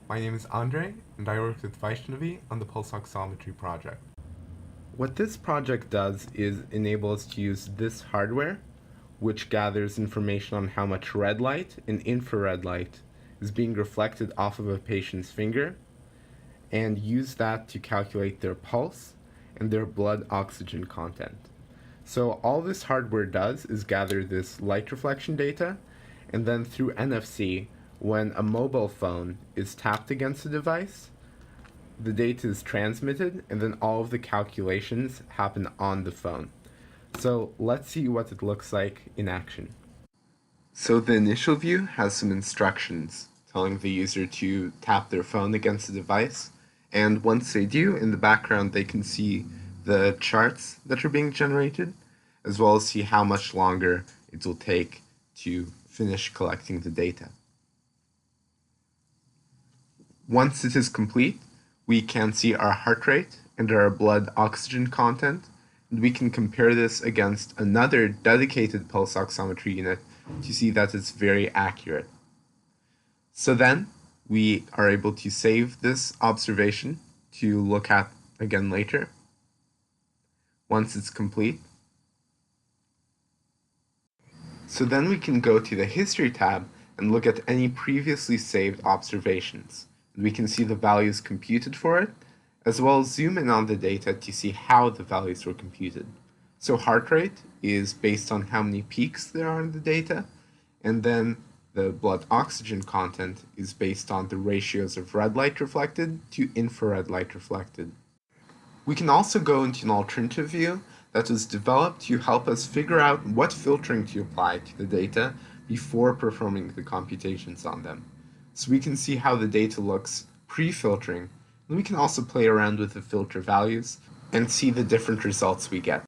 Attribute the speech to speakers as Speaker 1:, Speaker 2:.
Speaker 1: My name is Andre, and I work with Vaishnavi on the Pulseoximetry project. What this project does is enable us to use this hardware, which gathers information on how much red light and infrared light is being reflected off of a patient's finger, and use that to calculate their pulse and their blood oxygen content. So all this hardware does is gather this light reflection data, and then through NFC, when a mobile phone is tapped against the device, the data is transmitted, and then all of the calculations happen on the phone. So let's see what it looks like in action. So the initial view has some instructions telling the user to tap their phone against the device, and once they do, in the background they can see the charts that are being generated, as well as see how much longer it will take to finish collecting the data. Once it is complete, we can see our heart rate and our blood oxygen content, and we can compare this against another dedicated pulse oximetry unit to see that it's very accurate. So then, we are able to save this observation to look at again later, once it's complete. So then we can go to the History tab and look at any previously saved observations. We can see the values computed for it, as well as zoom in on the data to see how the values were computed. So heart rate is based on how many peaks there are in the data, and then the blood oxygen content is based on the ratios of red light reflected to infrared light reflected. We can also go into an alternative view that was developed to help us figure out what filtering to apply to the data before performing the computations on them. So we can see how the data looks pre-filtering, and we can also play around with the filter values and see the different results we get.